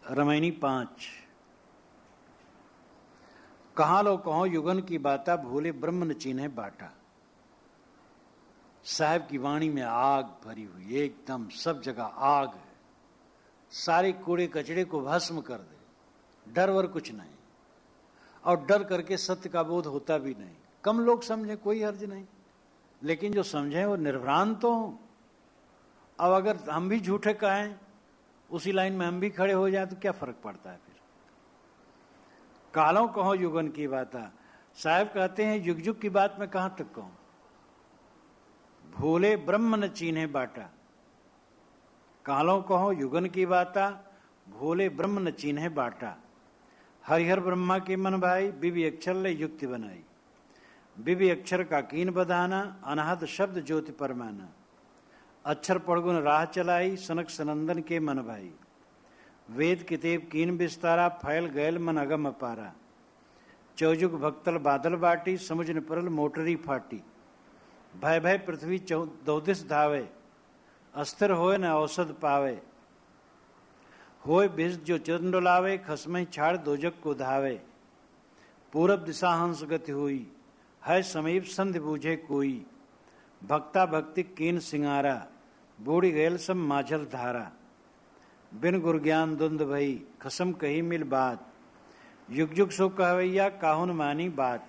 रामायणी 5। कहाँ लो कहो युगन की बाता, भूले ब्रह्म न चीन्हे बाटा। साहब की वाणी में आग भरी हुई, एकदम सब जगह आग है। सारे कूड़े कचड़े को भस्म कर दे, डर वर कुछ नहीं। और डर करके सत्य का बोध होता भी नहीं। कम लोग समझे कोई हर्ज नहीं, लेकिन जो समझे वो निर्भ्रांत तो हों। अब अगर हम भी झूठे कहें, उसी लाइन में हम भी खड़े हो जाए तो क्या फर्क पड़ता है फिर। कालों कहो युगन की बाता। साहब कहते हैं युग युग की बात मैं कहां तक कहूं। भूले ब्रह्म न चीन्हे बाटा। कालों कहो युगन की बाता, भूले ब्रह्म न चीन्हे बाटा। हरिहर ब्रह्मा के मन भाई, बिबि अक्षर ले युक्ति बनाई। बिबि अक्षर का कीन बधाना, अनहद शब्द ज्योति परमाना। अक्षर पड़गुन राह चलाई, सनक सनंदन के मन भाई। वेद कितेब कीन विस्तारा, फैल गैल मन अगम अपारा। चौजुग भक्तल बादल बाटी, समुझ न परल मोटरी फाटी। भय भय पृथ्वी दौदिस धावे, अस्थिर होए न औषध पावे। होए बिज जो चरण डोलावे, खसमई छाड़ दोजक को धावे। पूरब दिशा हंस गति हुई, है समीप संधि बूझे कोई। भक्ता भक्ति कीन सिंगारा, बूढ़ी गैल सब माझल धारा। बिन गुर ज्ञान द्वंद भई, खसम कही मिल बात। युग युग सो कहवैया, काहुन मानी बात।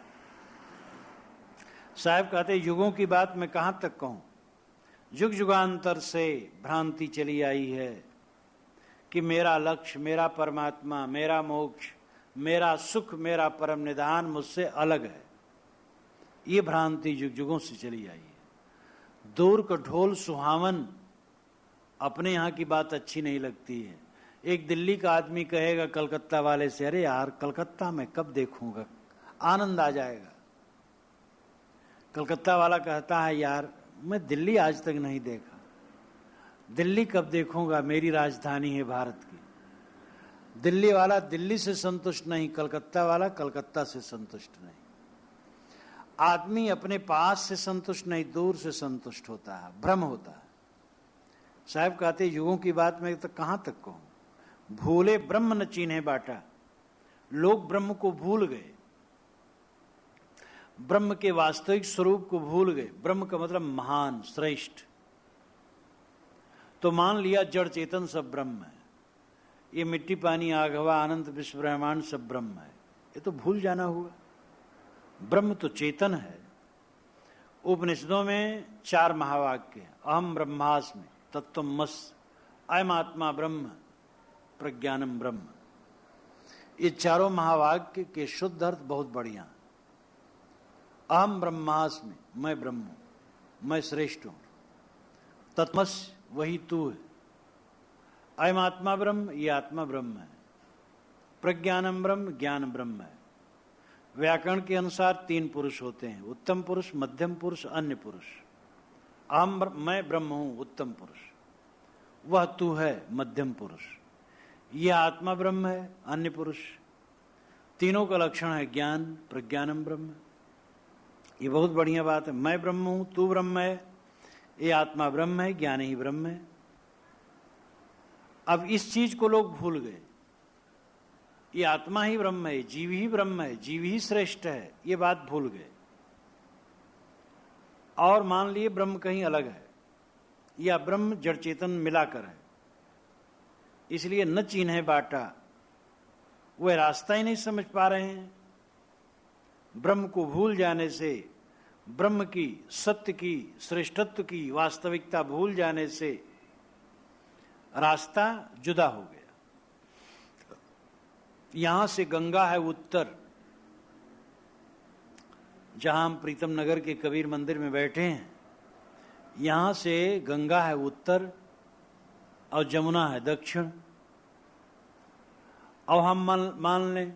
साहब कहते युगों की बात मैं कहां तक कहूं। युग युगांतर से भ्रांति चली आई है कि मेरा लक्ष्य, मेरा परमात्मा, मेरा मोक्ष, मेरा सुख, मेरा परम निधान मुझसे अलग है। ये भ्रांति युग युगों से चली आई है। दूर का ढोल सुहावन, अपने यहां की बात अच्छी नहीं लगती है। एक दिल्ली का आदमी कहेगा कलकत्ता वाले से, अरे यार कलकत्ता में कब देखूंगा, आनंद आ जाएगा। कलकत्ता वाला कहता है यार मैं दिल्ली आज तक नहीं देखा, दिल्ली कब देखूंगा, मेरी राजधानी है भारत की। दिल्ली वाला दिल्ली से संतुष्ट नहीं, कलकत्ता वाला कलकत्ता से संतुष्ट नहीं। आदमी अपने पास से संतुष्ट नहीं, दूर से संतुष्ट होता है, भ्रम होता है। साहब कहते युगों की बात मैं तो कहां तक कहूं। भूले ब्रह्म न चीन्हे बाटा। लोग ब्रह्म को भूल गए, ब्रह्म के वास्तविक स्वरूप को भूल गए। ब्रह्म का मतलब महान, श्रेष्ठ। तो मान लिया जड़ चेतन सब ब्रह्म है, ये मिट्टी पानी आग हवा अनंत विश्व ब्रह्मांड सब ब्रह्म है, ये तो भूल जाना हुआ। ब्रह्म तो चेतन है। उपनिषदों में 4 महावाक्य हैं। अहम ब्रह्मास्मि तत्त्वमस, अयम आत्मा ब्रह्म, प्रज्ञानम ब्रह्म। ये चारों महावाक्य के शुद्ध अर्थ बहुत बढ़िया। अहम ब्रह्मास्मि, मैं ब्रह्म हूं, मैं श्रेष्ठ हूं। तत्त्वमस, वही तू है। अयम आत्मा ब्रह्म, ये आत्मा ब्रह्म है। प्रज्ञानम ब्रह्म, ज्ञान ब्रह्म है। व्याकरण के अनुसार 3 पुरुष होते हैं, उत्तम पुरुष, मध्यम पुरुष, अन्य पुरुष। मैं ब्रह्म हूं, उत्तम पुरुष। वह तू है, मध्यम पुरुष। यह आत्मा ब्रह्म है, अन्य पुरुष। तीनों का लक्षण है ज्ञान, प्रज्ञानम ब्रह्म। ये बहुत बढ़िया बात है। मैं ब्रह्म हूं, तू ब्रह्म है, ये आत्मा ब्रह्म है, ज्ञान ही ब्रह्म है। अब इस चीज को लोग भूल गए। ये आत्मा ही ब्रह्म है, जीव ही ब्रह्म है, जीव ही श्रेष्ठ है, ये बात भूल गए। और मान लिए ब्रह्म कहीं अलग है, या ब्रह्म जड़ चेतन मिलाकर है। इसलिए न चीन्हे बाटा, वह रास्ता ही नहीं समझ पा रहे हैं। ब्रह्म को भूल जाने से, ब्रह्म की, सत्य की, श्रेष्ठत्व की वास्तविकता भूल जाने से रास्ता जुदा हो गया। यहां से गंगा है उत्तर, जहां हम प्रीतम नगर के कबीर मंदिर में बैठे हैं, यहां से गंगा है उत्तर और जमुना है दक्षिण। अब हम मान लें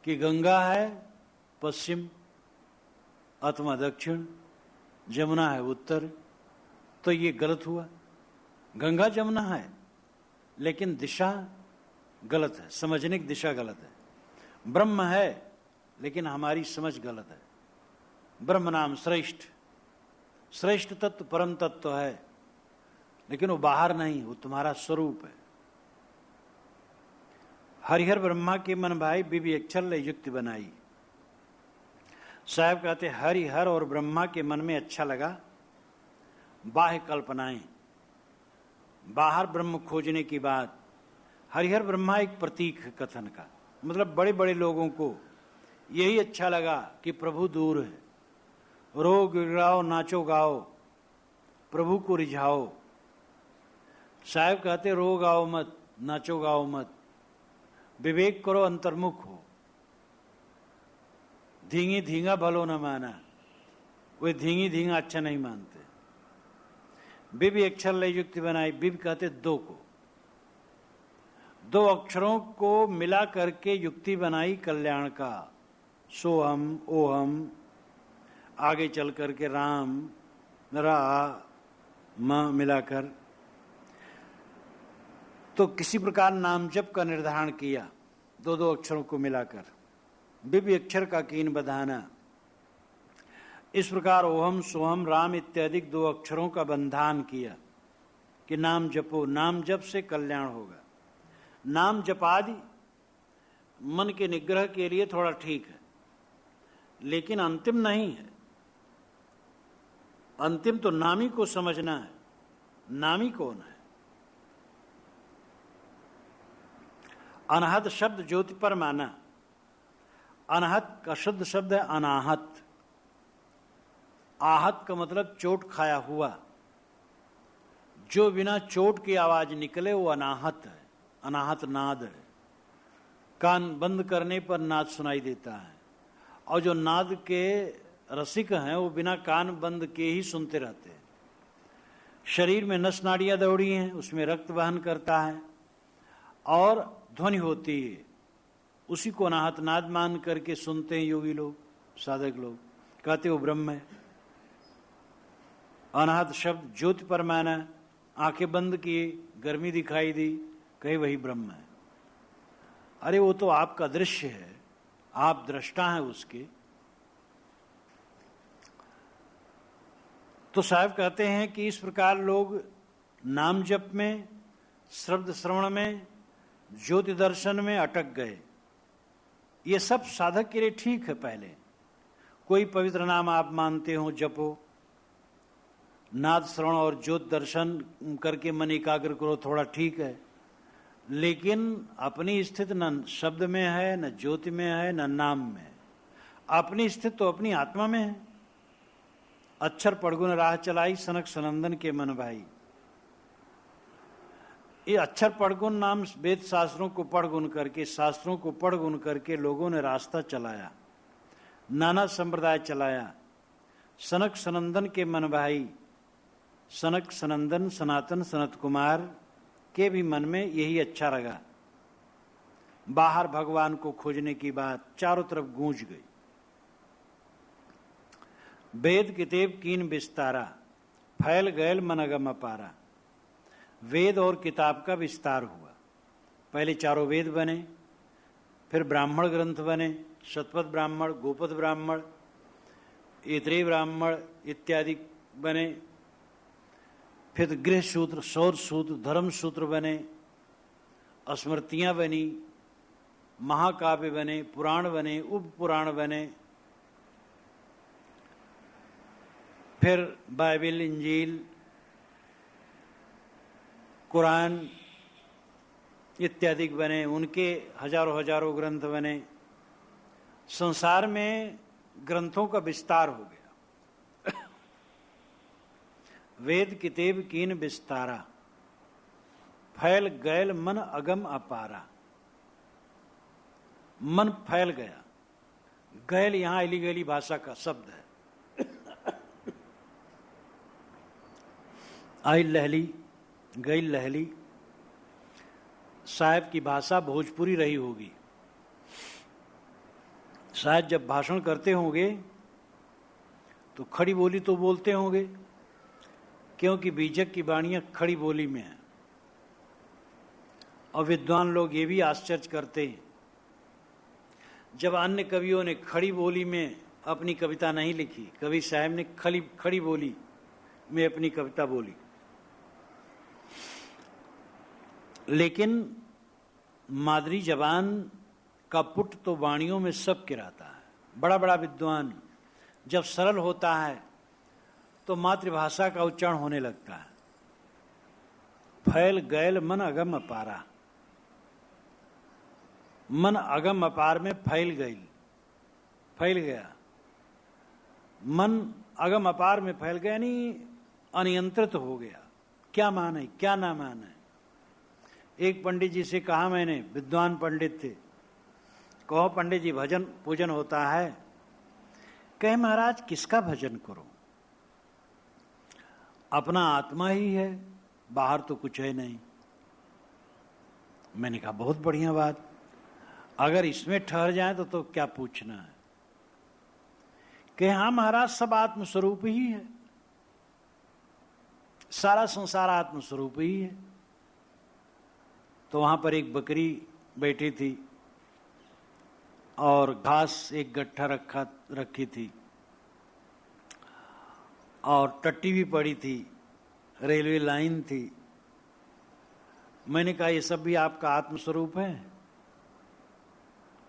कि गंगा है पश्चिम अथवा दक्षिण, जमुना है उत्तर, तो ये गलत हुआ। गंगा जमुना है लेकिन दिशा गलत है, समझने की दिशा गलत है। ब्रह्म है लेकिन हमारी समझ गलत है। ब्रह्म नाम श्रेष्ठ, श्रेष्ठ तत्व परम तत्व है, लेकिन वो बाहर नहीं, वो तुम्हारा स्वरूप है। हरिहर ब्रह्मा के मन भाई बिबि अक्षर ले युक्ति बनाई। साहब कहते हरिहर और ब्रह्मा के मन में अच्छा लगा बाह्य कल्पनाएं, बाहर ब्रह्म खोजने की बात। हरिहर ब्रह्मा एक प्रतीक है कथन का, मतलब बड़े बड़े लोगों को यही अच्छा लगा कि प्रभु दूर है, रो गिड़ाओ नाचो गाओ प्रभु को रिझाओ। साहब कहते रो गाओ मत, नाचो गाओ मत, विवेक करो, अंतर्मुख हो। धींगी धींगा भलो न माना, वे धींगी धींगा अच्छा नहीं मानते। बिब अक्षर ले युक्ति बनाई। बिब कहते दो को, दो अक्षरों को मिला करके युक्ति बनाई कल्याण का। सोहम ओहम, आगे चल करके राम रा म मिलाकर, तो किसी प्रकार नाम जप का निर्धारण किया दो दो अक्षरों को मिलाकर। बिब अक्षर का कीन बधाना, इस प्रकार ओहम सोहम राम इत्यादि दो अक्षरों का बंधान किया कि नाम जपो, नाम जप से कल्याण होगा। नाम जपादि मन के निग्रह के लिए थोड़ा ठीक है, लेकिन अंतिम नहीं है। अंतिम तो नामी को समझना है। नामी कौन है? अनाहत शब्द ज्योति पर माना। अनाहत का शुद्ध शब्द है अनाहत। आहत का मतलब चोट खाया हुआ, जो बिना चोट की आवाज निकले वो अनाहत है, अनाहत नाद है। कान बंद करने पर नाद सुनाई देता है, और जो नाद के रसिक हैं वो बिना कान बंद के ही सुनते रहते हैं। शरीर में नस नाड़ियां दौड़ी हैं, उसमें रक्त वहन करता है और ध्वनि होती है, उसी को अनाहत नाद मान करके सुनते हैं योगी लोग, साधक लोग। कहते वो ब्रह्म है। अनाहत शब्द ज्योति पर माना, आंखें बंद किए, गर्मी दिखाई दी, कहे वही ब्रह्म है। अरे वो तो आपका दृश्य है, आप दृष्टा हैं उसके। तो साहब कहते हैं कि इस प्रकार लोग नाम जप में, शब्द श्रवण में, ज्योति दर्शन में अटक गए। ये सब साधक के लिए ठीक है। पहले कोई पवित्र नाम आप मानते हो, जपो, नाद श्रवण और ज्योत दर्शन करके मन एकाग्र करो, थोड़ा ठीक है। लेकिन अपनी स्थिति न शब्द में है, न ज्योति में है, न नाम में है। अपनी स्थिति तो अपनी आत्मा में है। अक्षर पढ़गुन राह चलाई सनक सनंदन के मन भाई। ये अक्षर पढ़गुन नाम वेद शास्त्रों को पढ़गुन करके, शास्त्रों को पढ़गुन करके लोगों ने रास्ता चलाया, नाना संप्रदाय चलाया। सनक सनंदन के मन भाई, सनक सनंदन सनातन सनत कुमार के भी मन में यही अच्छा लगा। बाहर भगवान को खोजने की बात चारों तरफ गूंज गई। वेद किताब कीन विस्तारा, फैल गैल मन अगम अपारा। वेद और किताब का विस्तार हुआ। पहले चारों वेद बने, फिर ब्राह्मण ग्रंथ बने, शतपथ ब्राह्मण, गोपद ब्राह्मण, ऐतरेय ब्राह्मण इत्यादि बने। फिर गृह सूत्र, सौर सूत्र, धर्म सूत्र बने, स्मृतियां बनी, महाकाव्य बने, पुराण बने, उप पुराण बने। फिर बाइबल, इंजील, कुरान इत्यादि बने, उनके हजारों हजारों ग्रंथ बने। संसार में ग्रंथों का विस्तार हो गया। वेद किताब कीन विस्तारा, फैल गैल मन अगम अपारा। मन फैल गया। गैल यहां अली गैली भाषा का शब्द है। आई लहली, गई लहली। साहब की भाषा भोजपुरी रही होगी। शायद जब भाषण करते होंगे तो खड़ी बोली तो बोलते होंगे, क्योंकि बीजक की वाणियां खड़ी बोली में है। और विद्वान लोग ये भी आश्चर्य करते हैं, जब अन्य कवियों ने खड़ी बोली में अपनी कविता नहीं लिखी, कवि साहब ने खड़ी बोली में अपनी कविता बोली। लेकिन मादरी जबान का पुट तो वाणियों में सब गिराता है। बड़ा बड़ा विद्वान जब सरल होता है तो मातृभाषा का उच्चारण होने लगता है। फैल गैल मन अगम अपारा, मन अगम अपार में फैल गई, फैल गया, मन अगम अपार में फैल गया, यानी अनियंत्रित हो गया। क्या माने क्या ना माने। एक पंडित जी से कहा मैंने, विद्वान पंडित थे, कहो पंडित जी भजन पूजन होता है। कहे महाराज किसका भजन करो, अपना आत्मा ही है, बाहर तो कुछ है नहीं। मैंने कहा बहुत बढ़िया बात, अगर इसमें ठहर जाए तो क्या पूछना है। कि हाँ महाराज सब आत्मस्वरूप ही है, सारा संसार आत्मस्वरूप ही है। तो वहां पर एक बकरी बैठी थी और घास एक गट्ठा रखी थी और टट्टी भी पड़ी थी, रेलवे लाइन थी। मैंने कहा ये सब भी आपका आत्मस्वरूप है?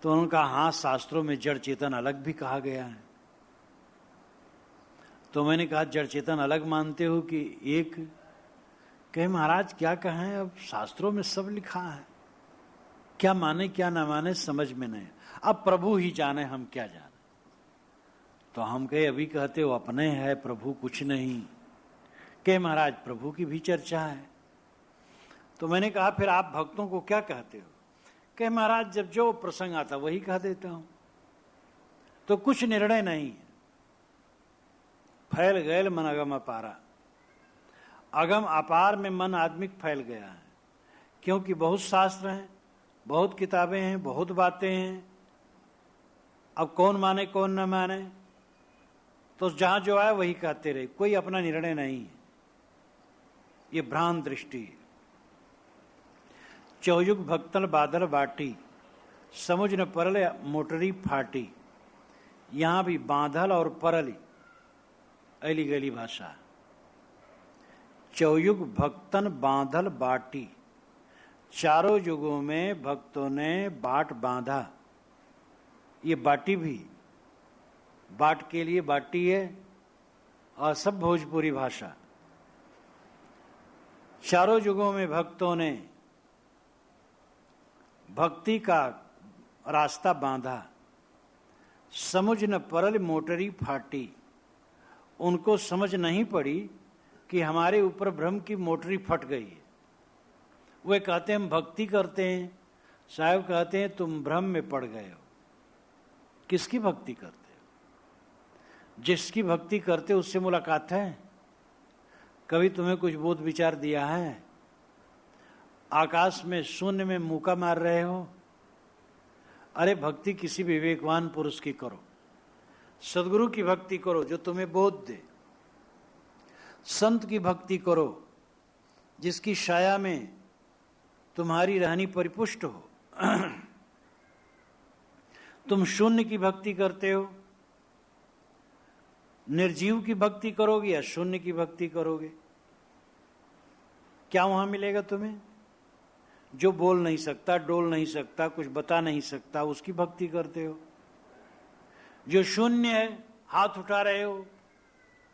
तो उन्होंने कहा हाँ, शास्त्रों में जड़ चेतन अलग भी कहा गया है। तो मैंने कहा जड़ चेतन अलग मानते हो कि एक? कहे महाराज क्या कहें, अब शास्त्रों में सब लिखा है, क्या माने क्या ना माने समझ में नहीं, अब प्रभु ही जाने, हम क्या जाने। तो हम कहे अभी कहते हो अपने है प्रभु कुछ नहीं। कहे महाराज प्रभु की भी चर्चा है। तो मैंने कहा फिर आप भक्तों को क्या कहते हो? कहे महाराज जब जो प्रसंग आता वही कह देता हूं, तो कुछ निर्णय नहीं है। फैल गैल मन अगम अपारा, अगम अपार में मन आदमी फैल गया है, क्योंकि बहुत शास्त्र हैं, बहुत किताबें हैं, बहुत बातें हैं। अब कौन माने कौन न माने, तो जहां जो आए वही कहते रहे, कोई अपना निर्णय नहीं है। ये भ्रांत दृष्टि है। चौयुग भक्तल बादल बाटी, समुझ न परल मोटरी फाटी। यहां भी बांधल और परली अली गली भाषा। चौयुग भक्तन बांधल बाटी, चारों युगों में भक्तों ने बाट बांधा। ये बाटी भी बाट के लिए बाटी है और सब भोजपुरी भाषा। चारों युगों में भक्तों ने भक्ति का रास्ता बांधा। समुझ न परल मोटरी फाटी, उनको समझ नहीं पड़ी कि हमारे ऊपर भ्रम की मोटरी फट गई है। वे कहते हैं हम भक्ति करते हैं, साहब कहते हैं तुम भ्रम में पड़ गए हो। किसकी भक्ति करते हो? जिसकी भक्ति करते हो उससे मुलाकात है? कभी तुम्हें कुछ बोध विचार दिया है? आकाश में शून्य में मुका मार रहे हो? अरे भक्ति किसी विवेकवान पुरुष की करो, सदगुरु की भक्ति करो जो तुम्हें बोध दे, संत की भक्ति करो जिसकी छाया में तुम्हारी रहनी परिपुष्ट हो। तुम शून्य की भक्ति करते हो, निर्जीव की भक्ति करोगे या शून्य की भक्ति करोगे? क्या वहां मिलेगा तुम्हें? जो बोल नहीं सकता, डोल नहीं सकता, कुछ बता नहीं सकता, उसकी भक्ति करते हो। जो शून्य है, हाथ उठा रहे हो,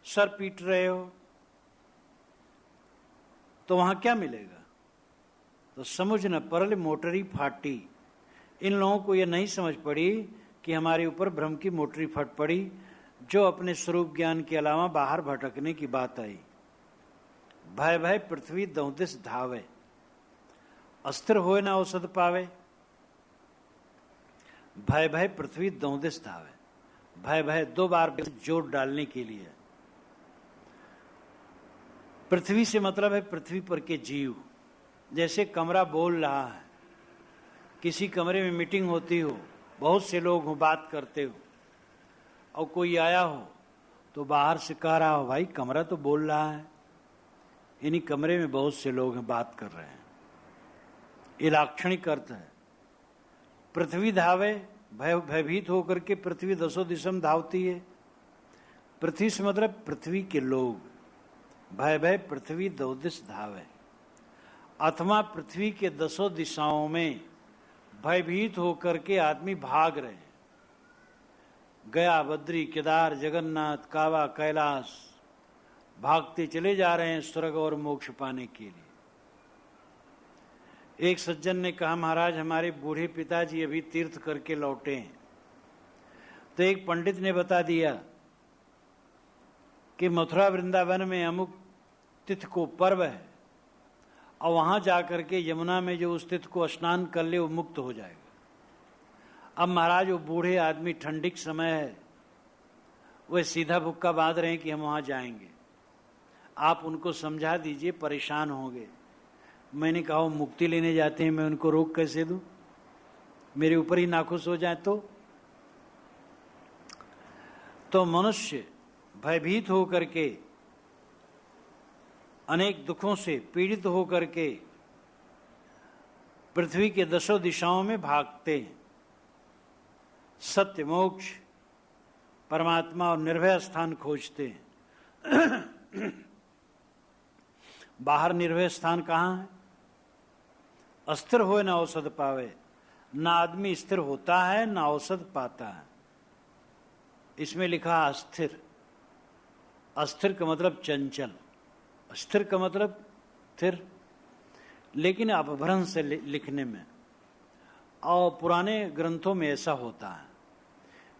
सर पीट रहे हो, तो वहां क्या मिलेगा? तो समझ न परल मोटरी फाटी। इन लोगों को यह नहीं समझ पड़ी कि हमारे ऊपर भ्रम की मोटरी फट पड़ी, जो अपने स्वरूप ज्ञान के अलावा बाहर भटकने की बात आई। भय भय पृथ्वी दौदिस धावे, अस्थिर होए ना औषध पावे। भय भय पृथ्वी दौदिस धावे, भय भय दो बार जोड़ डालने के लिए। पृथ्वी से मतलब है पृथ्वी पर के जीव। जैसे कमरा बोल रहा है, किसी कमरे में मीटिंग होती हो, बहुत से लोग हो, बात करते हो, और कोई आया हो तो बाहर से कह रहा हो भाई कमरा तो बोल रहा है, इन्हीं कमरे में बहुत से लोग हैं बात कर रहे हैं। ये लाक्षणिक अर्थ है। पृथ्वी धावे, भयभीत होकर के पृथ्वी दसों दिशम धावती है। पृथ्वी से मतलब पृथ्वी के लोग। भय भय पृथ्वी दो दिश धावे, अथवा पृथ्वी के दसों दिशाओं में भयभीत होकर के आदमी भाग रहे हैं। गया, बद्री, केदार, जगन्नाथ, काबा, कैलाश, भागते चले जा रहे हैं स्वर्ग और मोक्ष पाने के लिए। एक सज्जन ने कहा, महाराज हमारे बूढ़े पिताजी अभी तीर्थ करके लौटे हैं। तो एक पंडित ने बता दिया कि मथुरा वृंदावन में अमुक तिथि को पर्व है और वहां जाकर के यमुना में जो उस तिथि को स्नान कर ले वो मुक्त हो जाएगा। अब महाराज वो बूढ़े आदमी, ठंडी का समय है, वे सीधा भुक्का बांध रहे हैं कि हम वहां जाएंगे, आप उनको समझा दीजिए, परेशान होंगे। मैंने कहा वो मुक्ति लेने जाते हैं, मैं उनको रोक कैसे दूं? मेरे ऊपर ही नाखुश हो जाए तो मनुष्य भयभीत होकर के, अनेक दुखों से पीड़ित होकर के पृथ्वी के दसों दिशाओं में भागते हैं। सत्य, मोक्ष, परमात्मा और निर्भय स्थान खोजते हैं। बाहर निर्भय स्थान कहाँ है? अस्थिर होए न औषध पावे, ना आदमी स्थिर होता है ना औषध पाता है। इसमें लिखा अस्थिर। अस्थिर का मतलब चंचल, स्थिर का मतलब स्थिर, लेकिन अपभ्रंश से लिखने में और पुराने ग्रंथों में ऐसा होता है।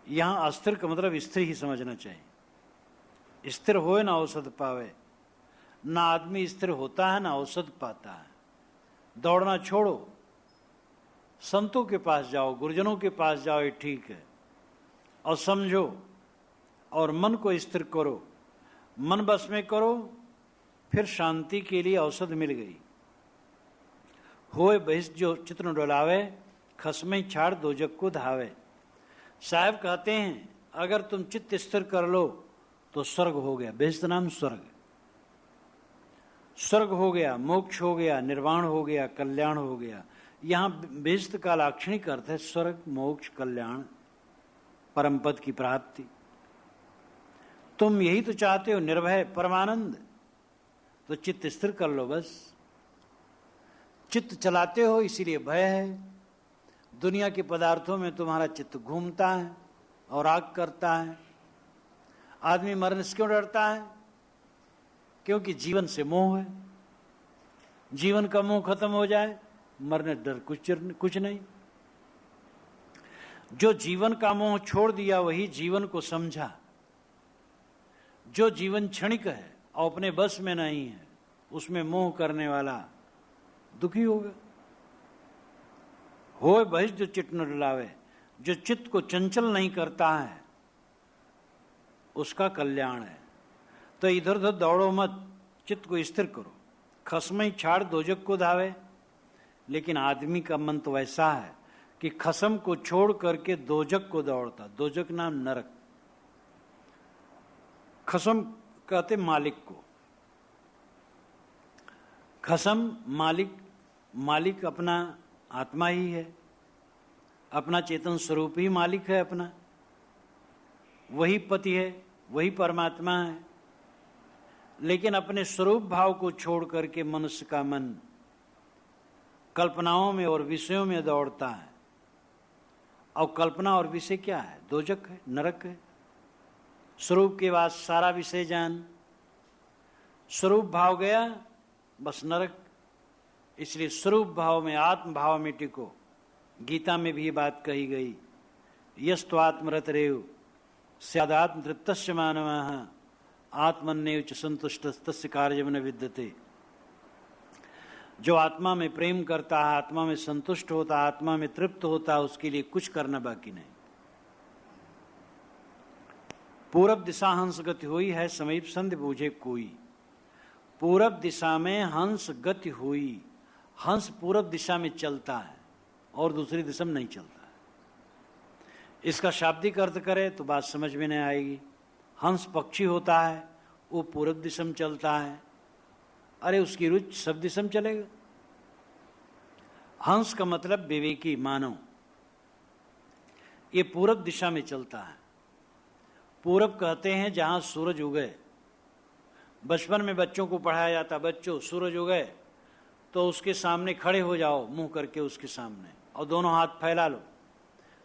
यहां अस्थिर का मतलब स्थिर ही समझना चाहिए। स्थिर होए ना औषध पावे, ना आदमी स्थिर होता है ना औषध पाता है। दौड़ना छोड़ो, संतों के पास जाओ, गुरुजनों के पास जाओ, ये ठीक है, और समझो और मन को स्थिर करो, मन बस में करो, फिर शांति के लिए औषध मिल गई। होए बहिष्ठ जो चित्त न डोलावे, खसमई छाड़ दो जग को धावे। साहब कहते हैं अगर तुम चित्त स्थिर कर लो तो स्वर्ग हो गया। बहिष्ठ नाम स्वर्ग, स्वर्ग हो गया, मोक्ष हो गया, निर्वाण हो गया, कल्याण हो गया। यहां बहिष्ठ का लाक्षणिक अर्थ है स्वर्ग, मोक्ष, कल्याण, परम पद की प्राप्ति। तुम यही तो चाहते हो, निर्भय, परमानंद, तो चित्त स्थिर कर लो बस। चित्त चलाते हो इसीलिए भय है। दुनिया के पदार्थों में तुम्हारा चित्त घूमता है और आग करता है। आदमी मरने से क्यों डरता है? क्योंकि जीवन से मोह है। जीवन का मोह खत्म हो जाए, मरने डर कुछ नहीं। जो जीवन का मोह छोड़ दिया वही जीवन को समझा। जो जीवन क्षणिक है और अपने बस में नहीं है, उसमें मोह करने वाला दुखी होगा। होए बहिष्ठ जो चित्त न डुलावे, जो चित्त को चंचल नहीं करता है उसका कल्याण है। तो इधर उधर दौड़ो मत, चित्त को स्थिर करो। खसमई छाड़ दोजक को धावे। लेकिन आदमी का मन तो वैसा है कि खसम को छोड़ करके दोजक को दौड़ता। दोजक नाम नरक। खसम कहते मालिक को, खसम मालिक, मालिक अपना आत्मा ही है, अपना चेतन स्वरूप ही मालिक है अपना, वही पति है, वही परमात्मा है। लेकिन अपने स्वरूप भाव को छोड़ करके मनुष्य का मन कल्पनाओं में और विषयों में दौड़ता है। और कल्पना और विषय क्या है? दोजक है, नरक है। स्वरूप के बाद सारा विषय जान, स्वरूप भाव गया बस नरक। इसलिए स्वरूप भाव में, आत्म भाव में टिको। गीता में भी ये बात कही गई, यस्तु आत्मरत रेव स्यादात्म तृप्तस्य मानवः आत्मन्येव च संतुष्टस्तस्य कार्यं न विद्यते। जो आत्मा में प्रेम करता है, आत्मा में संतुष्ट होता है, आत्मा में तृप्त होता है, उसके लिए कुछ करना बाकी नहीं। पूरब दिशा हंस गति हुई है, समीप संधि बूझे कोई। पूरब दिशा में हंस गति हुई। हंस पूरब दिशा में चलता है और दूसरी दिशा में नहीं चलता है। इसका शाब्दिक अर्थ करे तो बात समझ में नहीं आएगी। हंस पक्षी होता है, वो पूरब दिशा में चलता है। अरे उसकी रुचि सब दिशा में चलेगा। हंस का मतलब विवेकी, मानव। ये पूरब दिशा में चलता है। पूरब कहते हैं जहां सूरज उगे। बचपन में बच्चों को पढ़ाया जाता, बच्चों सूरज उगे तो उसके सामने खड़े हो जाओ, मुंह करके उसके सामने, और दोनों हाथ फैला लो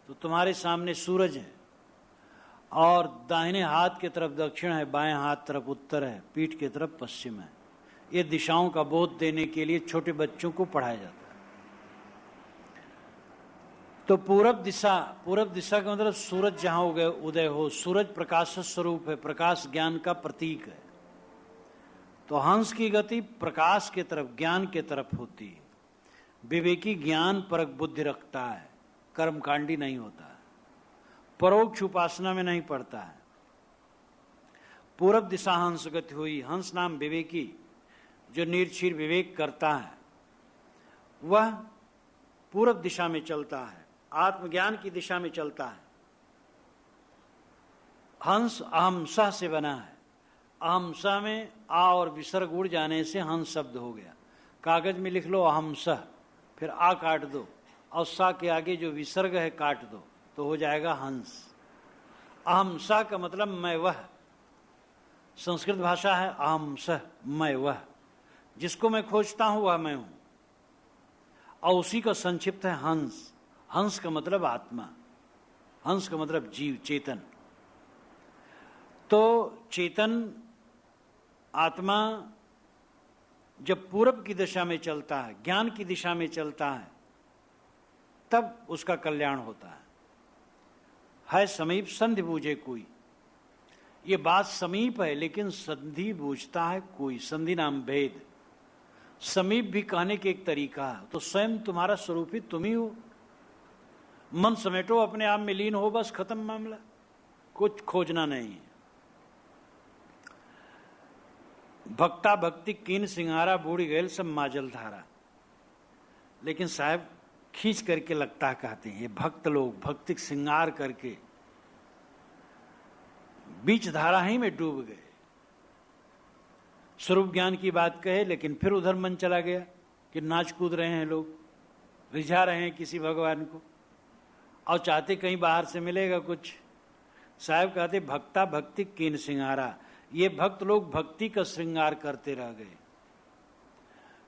तो तुम्हारे सामने सूरज है, और दाहिने हाथ की तरफ दक्षिण है, बाएं हाथ तरफ उत्तर है, पीठ की तरफ पश्चिम है। ये दिशाओं का बोध देने के लिए छोटे बच्चों को पढ़ाया जाता है। तो पूरब दिशा का मतलब सूरज जहां उदय हो। सूरज प्रकाश स्वरूप है, प्रकाश ज्ञान का प्रतीक है। तो हंस की गति प्रकाश के तरफ, ज्ञान के तरफ होती है। विवेकी ज्ञान परक बुद्धि रखता है, कर्मकांडी नहीं होता है, परोक्ष उपासना में नहीं पड़ता है। पूरब दिशा हंस गति हुई। हंस नाम विवेकी जो निर्क्षीर विवेक करता है वह पूरब दिशा में चलता है, आत्मज्ञान की दिशा में चलता है। हंस अहमसा से बना है। अहमसा में आ और विसर्ग उड़ जाने से हंस शब्द हो गया। कागज में लिख लो अहमसा, फिर आ काट दो और सा के आगे जो विसर्ग है काट दो तो हो जाएगा हंस। अहमसा का मतलब मैं वह। संस्कृत भाषा है अहमसा, मैं वह। जिसको मैं खोजता हूं वह मैं हूं, और उसी का संक्षिप्त है हंस। हंस का मतलब आत्मा, हंस का मतलब जीव, चेतन। तो चेतन आत्मा जब पूरब की दिशा में चलता है, ज्ञान की दिशा में चलता है, तब उसका कल्याण होता है समीप संधि बूझे कोई। ये बात समीप है लेकिन संधि बूझता है कोई। संधि नाम भेद। समीप भी कहने के एक तरीका है। तो स्वयं तुम्हारा स्वरूप ही तुम ही हो। मन समेटो, अपने आप में लीन हो, बस खत्म मामला, कुछ खोजना नहीं है। भक्ता भक्ति कीन सिंहारा, बूढ़ी गैल सब माजल धारा। लेकिन साहब खींच करके लगता कहते हैं ये भक्त लोग भक्ति श्रृंगार करके बीच धारा ही में डूब गए। स्वरूप ज्ञान की बात कहे लेकिन फिर उधर मन चला गया कि नाच कूद रहे हैं लोग, रिझा रहे हैं किसी भगवान को, और चाहते कहीं बाहर से मिलेगा कुछ। साहब कहते भक्ता भक्ति कीन सिंगारा। ये भक्त लोग भक्ति का श्रृंगार करते रह गए,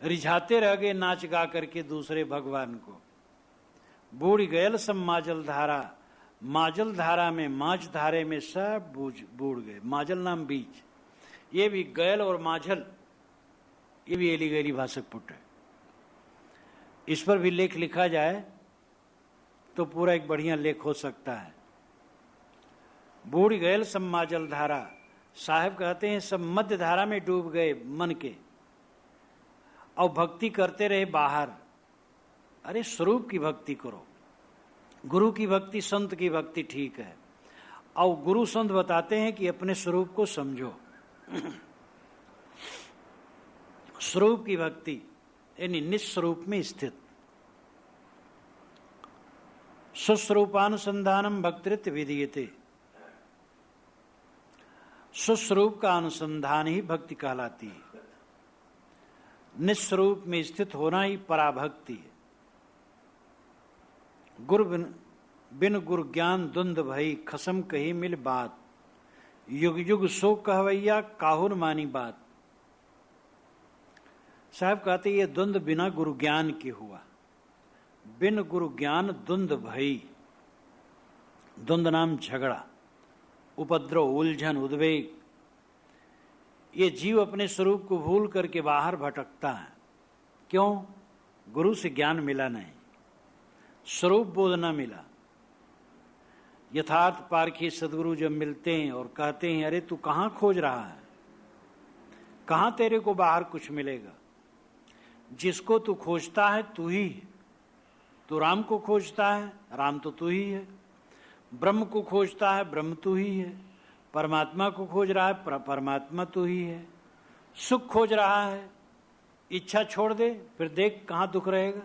रिझाते रह गए नाच गा करके दूसरे भगवान को। बूढ़ गयल सब माजल धारा। माजल धारा में, माझ धारे में सब बूढ़ गए। माजल नाम बीज। ये भी गयल और माझल, ये भी एली गैली भाषक पुट है। इस पर भी लेख लिखा जाए तो पूरा एक बढ़िया लेख हो सकता है। बूढ़ गयल सब माजल धारा। साहब कहते हैं सब मध्य धारा में डूब गए मन के, और भक्ति करते रहे बाहर। अरे स्वरूप की भक्ति करो। गुरु की भक्ति, संत की भक्ति ठीक है, और गुरु संत बताते हैं कि अपने स्वरूप को समझो। स्वरूप की भक्ति यानी निस्वरूप में स्थित। सुस्वरूपानुसंधानम भक्तिरित विधीयते। सुस्वरूप का अनुसंधान ही भक्ति कहलाती है। निस्वरूप में स्थित होना ही पराभक्ति है। गुरु बिन गुरु ज्ञान द्वंद भई, खसम कही मिल बात। युग युग सो कहवैया, काहुर मानी बात। साहब कहते ये द्वंद बिना गुरु ज्ञान के हुआ। बिन गुरु ज्ञान द्वंद भई। द्वंद नाम झगड़ा, उपद्रव, उलझन, उद्वेग। ये जीव अपने स्वरूप को भूल करके बाहर भटकता है। क्यों? गुरु से ज्ञान मिला नहीं, स्वरूप बोध न मिला। यथार्थ पारखी सदगुरु जब मिलते हैं और कहते हैं अरे तू कहां खोज रहा है, कहां तेरे को बाहर कुछ मिलेगा। जिसको तू खोजता है तू ही है। तू राम को खोजता है, राम तो तू ही है। ब्रह्म को खोजता है, ब्रह्म तू ही है। परमात्मा को खोज रहा है, परमात्मा तू ही है। सुख खोज रहा है, इच्छा छोड़ दे, फिर देख कहां दुख रहेगा।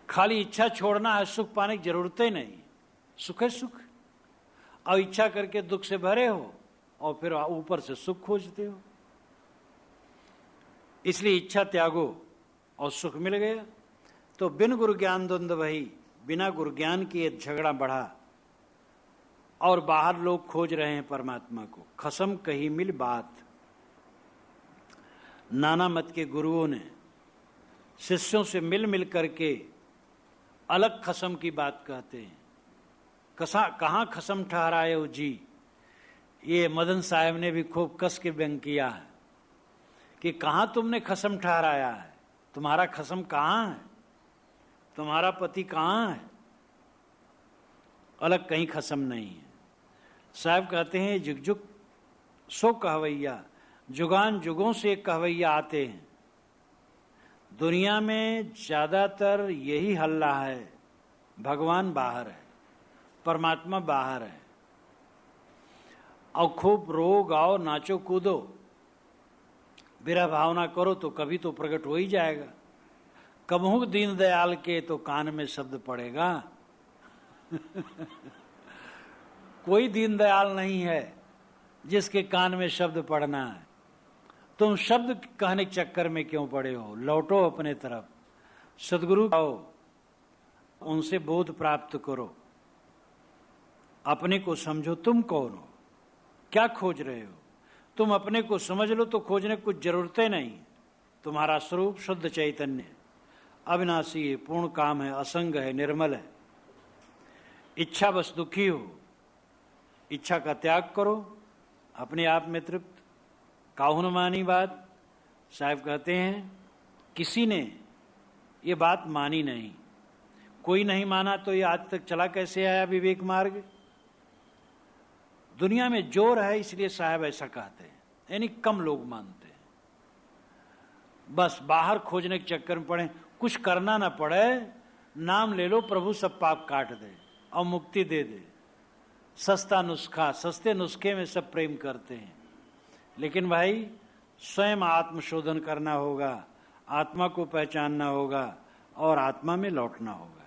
खाली इच्छा छोड़ना है, सुख पाने की जरूरत ही नहीं। सुख है सुख, और इच्छा करके दुख से भरे हो और फिर ऊपर से सुख खोजते हो। इसलिए इच्छा त्यागो और सुख मिल गया। तो बिन गुरु ज्ञान द्वंद भई, बिना गुरु ज्ञान की ये झगड़ा बढ़ा और बाहर लोग खोज रहे हैं परमात्मा को। खसम कही मिल बात। नाना मत के गुरुओं ने शिष्यों से मिल मिल करके अलग खसम की बात कहते हैं। कहाँ खसम ठहराए हो जी, ये मदन साहब ने भी खूब कस के व्यंग किया है कि कहाँ तुमने खसम ठहराया है, तुम्हारा खसम कहाँ है, तुम्हारा पति कहाँ है, अलग कहीं खसम नहीं है। साहब कहते हैं जुग जुग सो कहवैया, जुगान जुगों से कहवैया आते हैं। दुनिया में ज्यादातर यही हल्ला है, भगवान बाहर है, परमात्मा बाहर है, और खूब रो गाओ नाचो कूदो, विरह भावना करो तो कभी तो प्रकट हो ही जाएगा। कबहू दीनदयाल के तो कान में शब्द पड़ेगा। कोई दीनदयाल नहीं है जिसके कान में शब्द पड़ना है। तुम शब्द कहने के चक्कर में क्यों पड़े हो? लौटो अपने तरफ, सदगुरु आओ, उनसे बोध प्राप्त करो, अपने को समझो तुम कौन हो, क्या खोज रहे हो। तुम अपने को समझ लो तो खोजने की कुछ जरूरतें नहीं। तुम्हारा स्वरूप शुद्ध चैतन्य है, अविनाशी है, पूर्ण काम है, असंग है, निर्मल है। इच्छा बस दुखी हो, इच्छा का त्याग करो, अपने आप में तृप्त। काहुन मानी बात, साहब कहते हैं किसी ने ये बात मानी नहीं। कोई नहीं माना तो ये आज तक चला कैसे आया विवेक मार्ग? दुनिया में जोर है, इसलिए साहब ऐसा कहते हैं, यानी कम लोग मानते हैं। बस बाहर खोजने के चक्कर में पड़े, कुछ करना ना पड़े, नाम ले लो, प्रभु सब पाप काट दे और मुक्ति दे दे। सस्ता नुस्खा, सस्ते नुस्खे में सब प्रेम करते हैं। लेकिन भाई स्वयं आत्मशोधन करना होगा, आत्मा को पहचानना होगा और आत्मा में लौटना होगा।